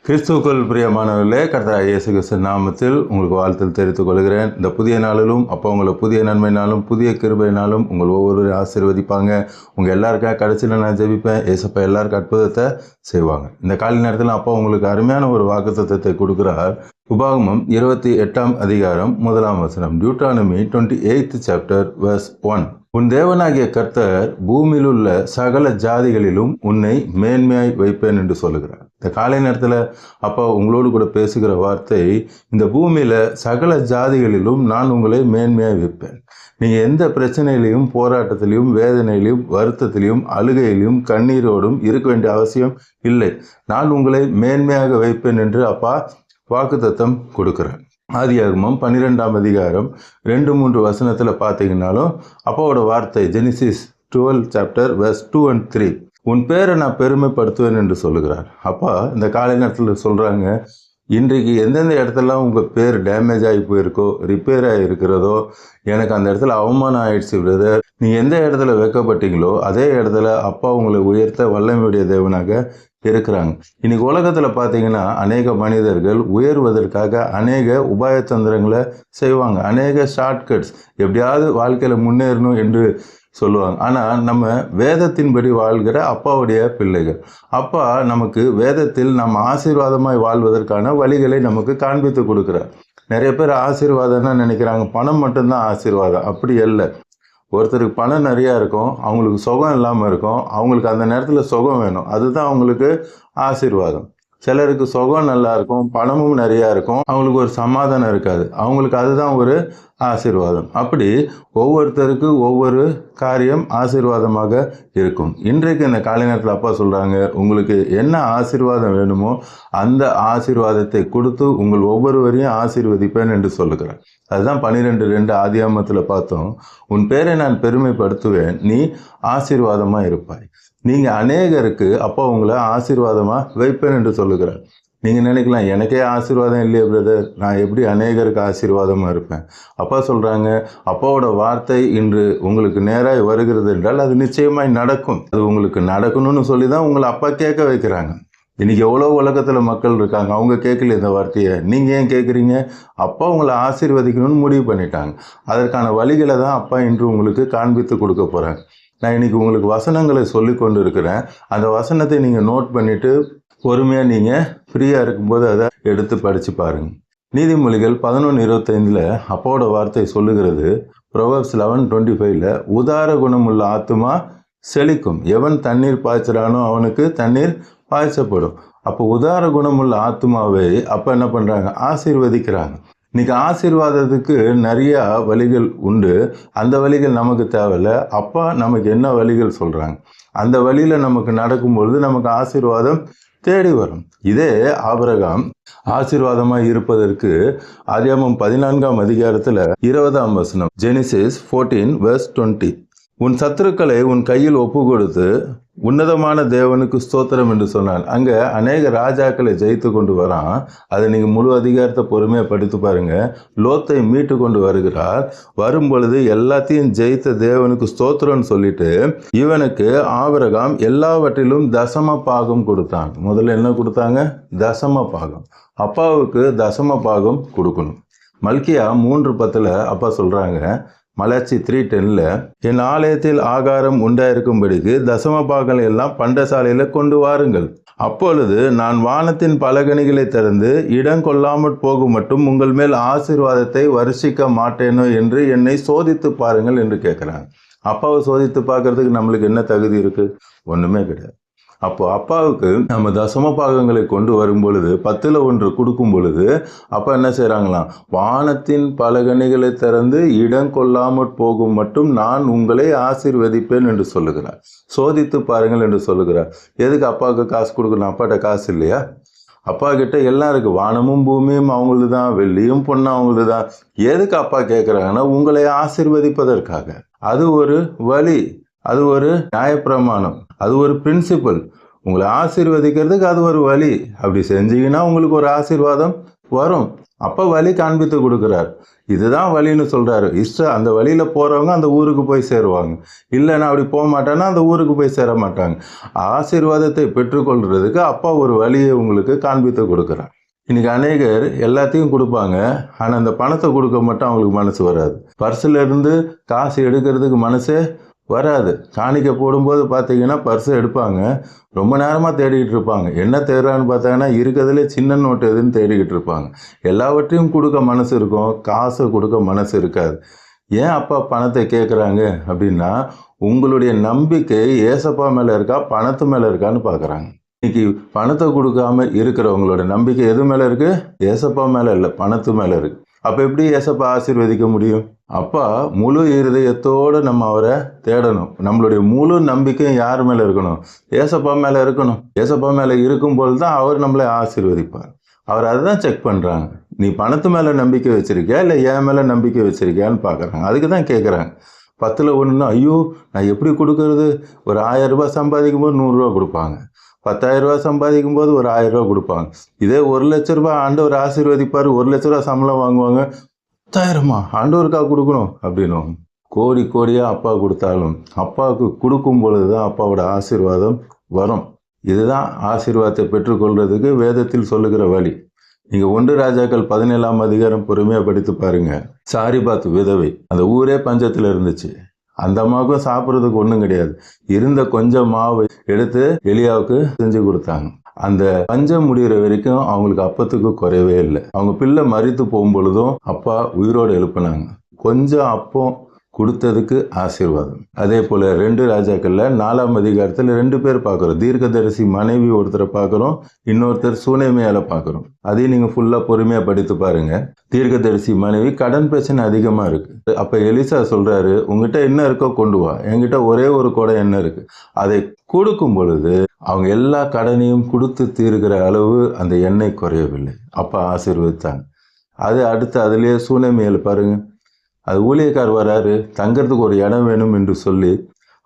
கிறிஸ்துவுக்குள் பிரியமானவர்களே, கர்த்தராகிய இயேசு கிறிஸ்து நாமத்தில் உங்களுக்கு வாழ்த்தில் தெரிவித்துக் கொள்கிறேன். இந்த புதிய நாளிலும் அப்போ உங்களை புதிய நன்மையினாலும் புதிய கிருபையினாலும் உங்கள் ஒவ்வொருவரையும் ஆசீர்வதிப்பாங்க. உங்கள் எல்லாருக்கும் கடைசியில் நான் ஜெபிப்பேன். ஏசப்பா எல்லாருக்கும் அற்புதத்தை செய்வாங்க. இந்த காலை நேரத்தில் அப்போ உங்களுக்கு அருமையான ஒரு வாக்குத்தத்தத்தை கொடுக்கிறார். உபாகமம் 28 அதிகாரம் 1 வசனம். Deuteronomy 28 chapter verse 1. உன் தேவனாகிய கர்த்தர் பூமியில் உள்ள சகல ஜாதிகளிலும் உன்னை மேன்மையாய் வைப்பேன் என்று சொல்லுகிறார். இந்த காலை நேரத்தில் அப்போ உங்களோடு கூட பேசுகிற வார்த்தை, இந்த பூமியில் சகல ஜாதிகளிலும் நான் உங்களை மேன்மையாய் வைப்பேன். நீங்கள் எந்த பிரச்சனையிலையும் போராட்டத்திலையும் வேதனையிலையும் வருத்தத்திலையும் அழுகையிலையும் கண்ணீரோடும் இருக்க வேண்டிய அவசியம் இல்லை. நான் உங்களை மேன்மையாக வைப்பேன் என்று அப்பா வாக்குத்தத்தம் கொடுக்கிறார். ஆதியாகமம் 12 அதிகாரம் 2-3 வசனத்தில் பார்த்தீங்கன்னாலும் அப்பாவோட வார்த்தை ஜெனிசிஸ் 12 சாப்டர் verse 2 and 3. உன் பேரை நான் பெருமைப்படுத்துவேன் என்று சொல்லுகிறார். அப்பா இந்த காலை நேரத்தில் சொல்கிறாங்க, இன்றைக்கு எந்தெந்த இடத்துலலாம் உங்கள் பேர் டேமேஜ் ஆகி போயிருக்கோ, ரிப்பேர் ஆகிருக்கிறதோ, எனக்கு அந்த இடத்துல அவமானம் ஆயிடுச்சு பிரதர், நீங்கள் எந்த இடத்துல வைக்கப்பட்டீங்களோ அதே இடத்துல அப்பா உங்களை உயர்த்த வல்லமையுடைய தேவனாக இருக்கிறாங்க. இன்னைக்கு உலகத்தில் பார்த்தீங்கன்னா அநேக மனிதர்கள் உயர்வதற்காக அநேக உபாயத்தந்திரங்களை செய்வாங்க. அநேக ஷார்ட்கட்ஸ், எப்படியாவது வாழ்க்கையில் முன்னேறணும் என்று சொல்லுவாங்க. ஆனால் நம்ம வேதத்தின்படி வாழ்கிற அப்பாவுடைய பிள்ளைகள். அப்பா நமக்கு வேதத்தில் நம்ம ஆசீர்வாதமாய் வாழ்வதற்கான வழிகளை நமக்கு காண்பித்து கொடுக்குறார். நிறைய பேர் ஆசீர்வாதம்னா நினைக்கிறாங்க பணம் மட்டும்தான் ஆசீர்வாதம். அப்படி இல்லை. ஒருத்தருக்கு பணம் நிறையா இருக்கும், அவங்களுக்கு சுகம் இல்லாமல் இருக்கும், அவங்களுக்கு அந்த நேரத்தில் சுகம் வேணும், அதுதான் அவங்களுக்கு ஆசீர்வாதம். சிலருக்கு சுகம் நல்லா இருக்கும், பணமும் நிறையா இருக்கும், அவங்களுக்கு ஒரு சமாதானம் இருக்காது, அவங்களுக்கு அதுதான் ஒரு ஆசீர்வாதம். அப்படி ஒவ்வொருத்தருக்கு ஒவ்வொரு காரியம் ஆசீர்வாதமாக இருக்கும். இன்றைக்கு இந்த காலை நேரத்தில் அப்பா சொல்கிறாங்க, உங்களுக்கு என்ன ஆசீர்வாதம் வேணுமோ அந்த ஆசீர்வாதத்தை கொடுத்து உங்கள் ஒவ்வொருவரையும் ஆசீர்வதிப்பேன் என்று சொல்லுகிறார். அதுதான் 12:2 ஆதியாகமத்தில் பார்த்தோம். உன் பேரை நான் பெருமைப்படுத்துவேன், நீ ஆசீர்வாதமாக இருப்பாய். நீங்கள் அநேகருக்கு அப்பா உங்களை ஆசீர்வாதமாக வைப்பேன் என்று சொல்லுகிறார். நீங்கள் நினைக்கலாம், எனக்கே ஆசீர்வாதம் இல்லையே பிரதர், நான் எப்படி அநேகருக்கு ஆசீர்வாதமாக இருப்பேன்? அப்பா சொல்கிறாங்க, அப்பாவோட வார்த்தை இன்று உங்களுக்கு நேராக வருகிறது என்றால் அது நிச்சயமாய் நடக்கும். அது உங்களுக்கு நடக்கணும்னு சொல்லி தான் உங்களை அப்பா கேட்க வைக்கிறாங்க. இன்றைக்கி எவ்வளோ உலகத்தில் மக்கள் இருக்காங்க, அவங்க கேட்கல இந்த வார்த்தையை, நீங்கள் ஏன் கேட்குறீங்க? அப்பா உங்களை ஆசீர்வதிக்கணும்னு முடிவு பண்ணிட்டாங்க. அதற்கான வழிகளை தான் அப்பா இன்று உங்களுக்கு காண்பித்து கொடுக்க போகிறாங்க. நான் இன்றைக்கி உங்களுக்கு வசனங்களை சொல்லி கொண்டு இருக்கிறேன். அந்த வசனத்தை நீங்கள் நோட் பண்ணிவிட்டு பொறுமையாக நீங்கள் ஃப்ரீயாக இருக்கும்போது அதை எடுத்து படித்து பாருங்கள். நீதிமொழிகள் 11:25 அப்பாவோட வார்த்தை சொல்லுகிறது. Proverbs 11:25 உதார குணமுள்ள ஆத்துமா செழிக்கும், எவன் தண்ணீர் பாய்ச்சறானோ அவனுக்கு தண்ணீர் பாய்ச்சப்படும். அப்போ உதார குணமுள்ள ஆத்துமாவை அப்போ என்ன பண்ணுறாங்க? ஆசீர்வதிக்கிறாங்க. இன்றைக்கி ஆசீர்வாதத்துக்கு நிறையா வழிகள் உண்டு. அந்த வழிகள் நமக்கு தேவையில்லை. அப்பா நமக்கு என்ன வழிகள் சொல்கிறாங்க அந்த வழியில் நமக்கு நடக்கும்பொழுது நமக்கு ஆசீர்வாதம் தேடி வரும். இதே ஆபிரகாம் ஆசீர்வாதமாக இருப்பதற்கு ஆதியாகமம் 14 அதிகாரத்தில் 20 வசனம், ஜெனிசிஸ் 14 verse 20. உன் சத்துருக்களை உன் கையில் ஒப்பு கொடுத்து உன்னதமான தேவனுக்கு ஸ்தோத்திரம் என்று சொன்னான். அங்கே அநேக ராஜாக்களை ஜெயித்து கொண்டு வரான். அதை நீங்கள் முழு அதிகாரத்தை பொறுமையாக படித்து பாருங்கள். லோத்தை மீட்டு கொண்டு வருகிறார். வரும் பொழுது எல்லாத்தையும் ஜெயித்த தேவனுக்கு ஸ்தோத்திரம்னு சொல்லிட்டு இவனுக்கு ஆபிரகாம் எல்லாவற்றிலும் தசம பாகம் கொடுத்தான். முதல்ல என்ன கொடுத்தாங்க? தசம பாகம். அப்பாவுக்கு தசம பாகம் கொடுக்கணும். மல்கியா 3:10 அப்பா சொல்கிறாங்க, மலாச்சி 3:10 என் ஆலயத்தில் ஆகாரம் உண்டாயிருக்கும்படிக்கு தசம பாகங்களை எல்லாம் பண்டசாலையில் கொண்டு வாருங்கள். அப்பொழுது நான் வானத்தின் பலகணிகளை திறந்து இடம் கொள்ளாமற் போகும் மட்டும் உங்கள் மேல் ஆசீர்வாதத்தை வருஷிக்க மாட்டேனோ என்று என்னை சோதித்து பாருங்கள் என்று கேட்குறாங்க. அப்பாவை சோதித்து பார்க்கறதுக்கு நம்மளுக்கு என்ன தகுதி இருக்குது? ஒன்றுமே கிடையாது. அப்போ அப்பாவுக்கு நம்ம தசம பாகங்களை கொண்டு வரும் பொழுது 10ல் 1 கொடுக்கும் பொழுது அப்பா என்ன செய்கிறாங்களாம்? வானத்தின் பலகணிகளை திறந்து இடம் கொள்ளாமற் போகும் மட்டும் நான் உங்களை ஆசீர்வதிப்பேன் என்று சொல்லுகிறார். சோதித்து பாருங்கள் என்று சொல்லுகிறார். எதுக்கு அப்பாவுக்கு காசு கொடுக்கணும்? அப்பாட்ட காசு இல்லையா? அப்பா கிட்ட எல்லாம் இருக்குது. வானமும் பூமியும் அவங்களது தான், வெள்ளியும் பொண்ணும் அவங்களது தான். எதுக்கு அப்பா கேட்குறாங்கன்னா உங்களை ஆசீர்வதிப்பதற்காக. அது ஒரு வழி, அது ஒரு நியாயப்பிரமாணம், அது ஒரு பிரின்சிபல். உங்களை ஆசீர்வதிக்கிறதுக்கு அது ஒரு வழி. அப்படி செஞ்சீங்கன்னா உங்களுக்கு ஒரு ஆசீர்வாதம் வரும். அப்போ வழி காண்பித்து கொடுக்குறார். இதுதான் வழின்னு சொல்கிறாரு. அந்த வழியில் போகிறவங்க அந்த ஊருக்கு போய் சேருவாங்க. இல்லைன்னா அப்படி போக மாட்டாங்கன்னா அந்த ஊருக்கு போய் சேர மாட்டாங்க. ஆசீர்வாதத்தை பெற்றுக்கொள்கிறதுக்கு அப்பா ஒரு வழியை உங்களுக்கு காண்பித்து கொடுக்குறார். இன்றைக்கி அநேகர் எல்லாத்தையும் கொடுப்பாங்க, ஆனால் அந்த பணத்தை கொடுக்க மட்டும் அவங்களுக்கு மனசு வராது. பர்ஸில் இருந்து காசு எடுக்கிறதுக்கு மனசே வராது. காணிக்கை போடும்போது பார்த்தீங்கன்னா பர்ஸை எடுப்பாங்க, ரொம்ப நேரமாக தேடிக்கிட்டு இருப்பாங்க. என்ன தேடுறான்னு பார்த்தாங்கன்னா இருக்கிறதுலே சின்ன நோட்டு எதுன்னு தேடிக்கிட்டு இருப்பாங்க. எல்லாவற்றையும் கொடுக்க மனசு இருக்கும், காசை கொடுக்க மனசு இருக்காது. ஏன் அப்பா பணத்தை கேட்குறாங்க அப்படின்னா, உங்களுடைய நம்பிக்கை ஏசப்பா மேலே இருக்கா பணத்து மேலே இருக்கான்னு பார்க்குறாங்க. இன்னைக்கு பணத்தை கொடுக்காம இருக்கிறவங்களோட நம்பிக்கை எது மேலே இருக்கு? ஏசப்பா மேலே இல்லை, பணத்து மேலே இருக்கு. அப்போ எப்படி ஏசப்பா ஆசீர்வதிக்க முடியும்? அப்பா முழு இருதயத்தோடு நம்ம அவரை தேடணும். நம்மளுடைய முழு நம்பிக்கையும் யார் மேலே இருக்கணும்? ஏசப்பா மேலே இருக்கணும். ஏசப்பா மேலே இருக்கும்போது தான் அவர் நம்மளை ஆசீர்வதிப்பார். அவர் அதுதான் செக் பண்ணுறாங்க. நீ பணத்து மேலே நம்பிக்கை வச்சிருக்கியா இல்லை என் மேலே நம்பிக்கை வச்சிருக்கியான்னு பார்க்குறாங்க. அதுக்கு தான் கேட்குறாங்க. 10ல் 1ன்னா ஐயோ நான் எப்படி கொடுக்கறது? ஒரு 1000 ரூபாய் சம்பாதிக்கும் போது 100 ரூபா கொடுப்பாங்க. 10,000 ரூபா சம்பாதிக்கும் போது ஒரு 1000 ரூபா கொடுப்பாங்க. இதே 1 லட்ச ரூபாய் ஆண்டவர் ஆசீர்வதிப்பார், 1 லட்ச ரூபா சம்பளம் வாங்குவாங்க. 10,000மா ஆண்டவருக்காக கொடுக்கணும் அப்படின்னு. கோடி கோடியாக அப்பா கொடுத்தாலும் அப்பாவுக்கு கொடுக்கும் பொழுது தான் அப்பாவோட ஆசீர்வாதம் வரும். இதுதான் ஆசீர்வாதத்தை பெற்றுக்கொள்றதுக்கு வேதத்தில் சொல்லுகிற வழி. நீங்கள் 1 ராஜாக்கள் 17ஆம் அதிகாரம் பொறுமையாக படித்து பாருங்க. சாரிபாத் விதவை, அந்த ஊரே பஞ்சத்தில் இருந்துச்சு. அந்த அம்மாவுக்கும் சாப்பிட்றதுக்கு ஒன்றும் கிடையாது. இருந்த கொஞ்சம் மாவை எடுத்து எலியாவுக்கு செஞ்சு கொடுத்தாங்க. அந்த பஞ்சம் முடிகிற வரைக்கும் அவங்களுக்கு அப்பத்துக்கு குறையவே இல்லை. அவங்க பிள்ளை மரித்து போகும்பொழுதும் அப்பா உயிரோடு எழுப்பினாங்க. கொஞ்சம் அப்பம் கொடுத்ததுக்கு ஆசீர்வாதம். அதே போல் 2 ராஜாக்கள்ல 4ஆம் அதிகாரத்தில் 2 பேர் பார்க்குறோம். தீர்க்கதரிசி மனைவி ஒருத்தரை பார்க்குறோம், இன்னொருத்தர் சூனேமியால பார்க்குறோம். அதையும் நீங்கள் ஃபுல்லாக பொறுமையாக படித்து பாருங்க. தீர்க்கதரிசி மனைவி கடன் பிரச்சனை அதிகமாக இருக்குது. அப்போ எலிசா சொல்கிறாரு, உங்ககிட்ட என்ன இருக்கோ கொண்டு வா, என்கிட்ட ஒரே ஒரு குடம் எண்ணெய் இருக்குது. அதை கொடுக்கும் பொழுது அவங்க எல்லா கடனையும் கொடுத்து தீர்க்கிற அளவு அந்த எண்ணெய் குறையவில்லை. அப்போ ஆசீர்வதித்தாங்க. அது அடுத்து அதுலேயே சூனேமியால பாருங்க, அது ஊழியக்கார் வராரு, தங்கிறதுக்கு ஒரு இடம் வேணும் என்று சொல்லி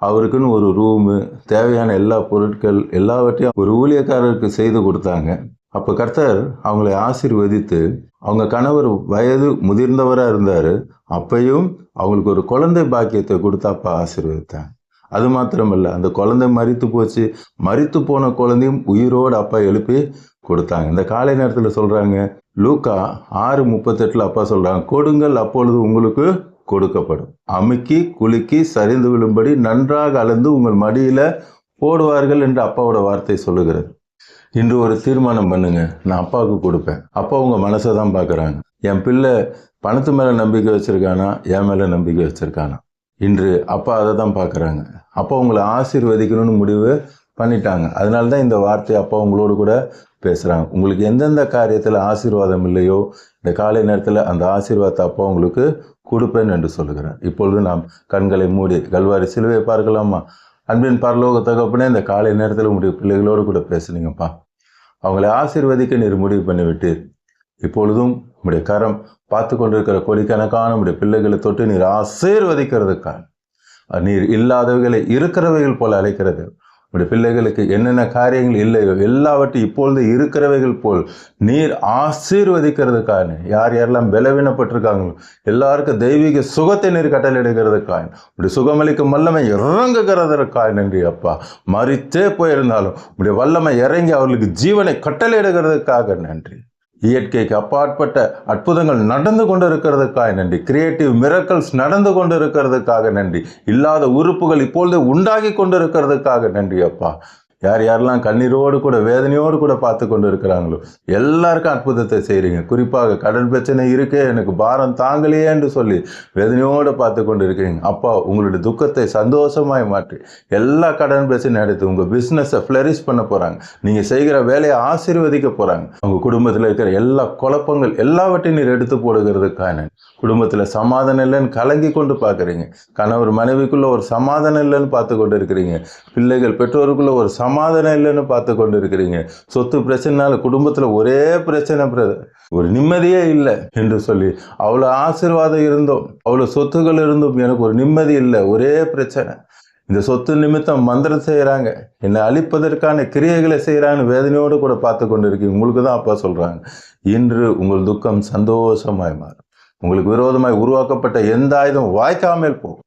அவருக்குன்னு ஒரு ரூமு, தேவையான எல்லா பொருட்கள் எல்லாவற்றையும் ஒரு ஊழியக்காரருக்கு செய்து கொடுத்தாங்க. அப்போ கர்த்தர் அவங்களை ஆசீர்வதித்து, அவங்க கணவர் வயது முதிர்ந்தவராக இருந்தார், அப்பையும் அவங்களுக்கு ஒரு குழந்தை பாக்கியத்தை கொடுத்து அப்பா ஆசீர்வதித்தாங்க. அது மாத்திரமல்ல, அந்த குழந்தை மரித்து போச்சு, மரித்து போன குழந்தையும் உயிரோடு அப்பா எழுப்பி கொடுத்தாங்க. இந்த காலை நேரத்தில் சொல்கிறாங்க, லூக்கா 6:38 அப்பா சொல்கிறாங்க, கொடுங்கள் அப்பொழுது உங்களுக்கு கொடுக்கப்படும், அமுக்கி குலுக்கி சரிந்து விழும்படி நன்றாக அளந்து உங்கள் மடியில் போடுவார்கள் என்று அப்பாவோட வார்த்தை சொல்லுகிறது. இன்று ஒரு தீர்மானம் பண்ணுங்க, நான் அப்பாவுக்கு கொடுப்பேன். அப்பா உங்கள் மனசை தான் பார்க்குறாங்க. என் பிள்ளை பணத்து மேலே நம்பிக்கை வச்சுருக்கானா, என் மேலே நம்பிக்கை வச்சுருக்கானா? இன்று அப்பா அதை தான் பார்க்குறாங்க. அப்பா உங்களை ஆசீர்வதிக்கணும்னு முடிவு பண்ணிட்டாங்க. அதனால தான் இந்த வார்த்தை அப்பா உங்களோடு கூட பேசுகிறாங்க. உங்களுக்கு எந்தெந்த காரியத்தில் ஆசீர்வாதம் இல்லையோ இந்த காலை நேரத்தில் அந்த ஆசீர்வாதத்தை அப்பா உங்களுக்கு கொடுப்பேன் என்று சொல்லுகிறார். இப்பொழுது நாம் கண்களை மூடி கல்வாரி சிலுவை பார்க்கலாமா? அன்பின் பரலோக தகப்பனே, இந்த காலை நேரத்தில் உங்களுடைய பிள்ளைகளோடு கூட பேசுனீங்கப்பா. அவங்களை ஆசீர்வதிக்க நீர் முடிவு பண்ணிவிட்டு இப்பொழுதும் உங்களுடைய கரம் பார்த்து கொண்டிருக்கிற கோடிக்கணக்கான உங்களுடைய பிள்ளைகளை தொட்டு நீர் ஆசீர்வதிக்கிறதுக்காக, நீர் இல்லாதவைகளை இருக்கிறவைகள் போல அழைக்கிறது. உடைய பிள்ளைகளுக்கு என்னென்ன காரியங்கள் இல்லையோ எல்லாவற்றையும் இப்பொழுது இருக்கிறவைகள் போல் நீர் ஆசீர்வதிக்கிறதுக்காக, யார் யாரெல்லாம் பலவீனப்பட்டிருக்காங்களோ எல்லாருக்கும் தெய்வீக சுகத்தை நீர் கட்டளையிடுகிறதுக்காக, உடைய சுகமளிக்கும் வல்லமை இறங்குகிறதற்காக நன்றி அப்பா. மரித்தே போயிருந்தாலும் உடைய வல்லமை இறங்கி அவர்களுக்கு ஜீவனை கட்டளையிடுகிறதுக்காக நன்றி. இயற்கைக்கு அப்பாற்பட்ட அற்புதங்கள் நடந்து கொண்டு இருக்கிறதுக்காக நன்றி. கிரியேட்டிவ் மிரக்கல்ஸ் நடந்து கொண்டு இருக்கிறதுக்காக நன்றி. இல்லாத உறுப்புகள் இப்பொழுது உண்டாகி கொண்டு இருக்கிறதுக்காக நன்றி அப்பா. யார் யாரெல்லாம் கண்ணீரோடு கூட வேதனையோடு கூட பார்த்து கொண்டு இருக்கிறாங்களோ எல்லாருக்கும் அற்புதத்தை செய்கிறீங்க. குறிப்பாக கடன் பிரச்சனை இருக்கே, எனக்கு பாரம் தாங்கலையே என்று சொல்லி வேதனையோடு பார்த்து கொண்டு இருக்கிறீங்க அப்பா. உங்களுடைய துக்கத்தை சந்தோஷமாய் மாற்றி எல்லா கடன் பிரச்சனை எடுத்து உங்கள் பிஸ்னஸை ஃப்ளரிஷ் பண்ண போகிறாங்க. நீங்கள் செய்கிற வேலையை ஆசீர்வதிக்க போகிறாங்க. உங்கள் குடும்பத்தில் இருக்கிற எல்லா குழப்பங்கள் எல்லாவற்றையும் நீர் எடுத்து போடுகிறதுக்கான, குடும்பத்தில் சமாதானம் இல்லைன்னு கலங்கி கொண்டு பார்க்குறீங்க, கணவர் மனைவிக்குள்ளே ஒரு சமாதானம் இல்லைன்னு பார்த்து கொண்டு இருக்கிறீங்க, பிள்ளைகள் பெற்றோருக்குள்ளே ஒரு சமாதானம் இல்லைன்னு பார்த்து கொண்டு இருக்கிறீங்க, சொத்து பிரச்சனைனால குடும்பத்தில் ஒரே பிரச்சனை, ஒரு நிம்மதியே இல்லை என்று சொல்லி அவ்வளோ ஆசீர்வாதம் இருந்தோம், அவ்வளோ சொத்துக்கள் இருந்தும் எனக்கு ஒரு நிம்மதி இல்லை, ஒரே பிரச்சனை. இந்த சொத்து நிமித்தம் மந்திரம் செய்கிறாங்க, என்னை அழிப்பதற்கான கிரியைகளை செய்கிறாங்கன்னு வேதனையோடு கூட பார்த்து கொண்டு இருக்கீங்க. உங்களுக்கு தான் அப்பா சொல்கிறாங்க, இன்று உங்கள் துக்கம் சந்தோஷமாய் மாறும். உங்களுக்கு விரோதமாய் உருவாக்கப்பட்ட எந்த ஆயுதம் வாய்க்காமல் போகும்.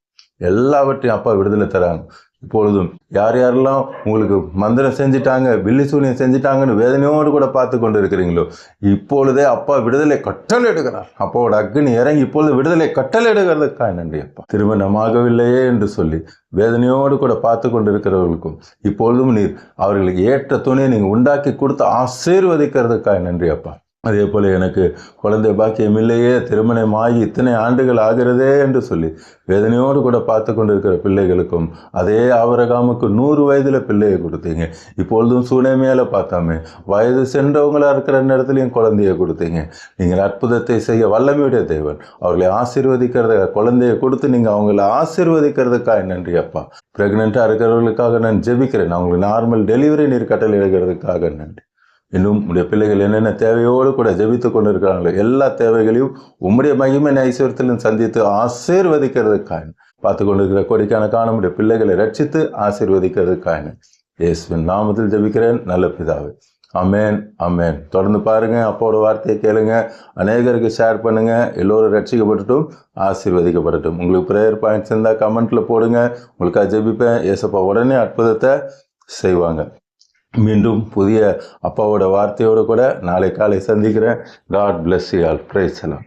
எல்லாவற்றையும் அப்பா விடுதலை தராங்க. இப்பொழுதும் யார் யாரெல்லாம் உங்களுக்கு மந்திரம் செஞ்சிட்டாங்க, பில்லி சூனியம் செஞ்சிட்டாங்கன்னு வேதனையோடு கூட பார்த்து கொண்டு இருக்கிறீங்களோ, இப்பொழுதே அப்பா விடுதலை கட்டளை எடுக்கிறார். அப்பாவோட அக்னி இறங்கி இப்பொழுது விடுதலை கட்டளை எடுக்கிறதுக்காக நன்றி அப்பா. திருமணமாகவில்லையே என்று சொல்லி வேதனையோடு கூட பார்த்து கொண்டு இருக்கிறவர்களுக்கும் இப்பொழுதும் நீர் அவர்களுக்கு ஏற்ற துணையை நீங்கள் உண்டாக்கி கொடுத்து ஆசீர்வதிக்கிறதுக்காக நன்றி அப்பா. அதே போல் எனக்கு குழந்தை பாக்கியம் இல்லையே, திருமணமாகி இத்தனை ஆண்டுகள் ஆகிறதே என்று சொல்லி வேதனையோடு கூட பார்த்து கொண்டு இருக்கிற பிள்ளைகளுக்கும் அதே ஆபிரகாமுக்கு 100 வயதில் பிள்ளையை கொடுத்தீங்க. இப்பொழுதும் சூனேமியால பார்த்தாமே வயது சென்றவங்களாக இருக்கிற நேரத்துலையும் குழந்தையை கொடுத்தீங்க. நீங்கள் அற்புதத்தை செய்ய வல்லமையுடைய தேவன். அவர்களை ஆசீர்வதிக்கிறத குழந்தையை கொடுத்து நீங்கள் அவங்கள ஆசீர்வதிக்கிறதுக்காக நன்றி அப்பா. ப்ரெக்னெண்ட்டாக இருக்கிறவர்களுக்காக நான் ஜெபிக்கிறேன். அவங்களுக்கு நார்மல் டெலிவரி நீர் கட்டளை எடுக்கிறதுக்காக நன்றி. இன்னும் உடைய பிள்ளைகள் என்னென்ன தேவையோடு கூட ஜெபித்து கொண்டு இருக்கிறாங்களோ எல்லா தேவைகளையும் உம்முடைய மகிமை ஐஸ்வர்யத்திலும் சந்தித்து ஆசீர்வதிக்கிறதுக்காக பார்த்து கொண்டு இருக்கிற கோடிக்கணக்கான உடைய பிள்ளைகளை ரட்சித்து ஆசீர்வதிக்கிறதுக்காக இயேசுவின் நாமத்தில் ஜெபிக்கிறேன் நல்ல பிதாவே. அமேன் அமேன். தொடர்ந்து பாருங்க, அப்பாவோட வார்த்தையை கேளுங்க, அநேகருக்கு ஷேர் பண்ணுங்க. எல்லோரும் ரட்சிக்கப்பட்டுட்டும் ஆசீர்வதிக்கப்படட்டும். உங்களுக்கு ப்ரேயர் பாயிண்ட்ஸ் இருந்தால் கமெண்ட்ல போடுங்க, உங்களுக்காக ஜெபிப்பேன். ஏசப்பா உடனே அற்புதத்தை செய்வாங்க. மீண்டும் புதிய அப்பாவோட வார்த்தையோடு கூட நாளை காலை சந்திக்கிறேன். God bless you all. Praise எல்லாம்.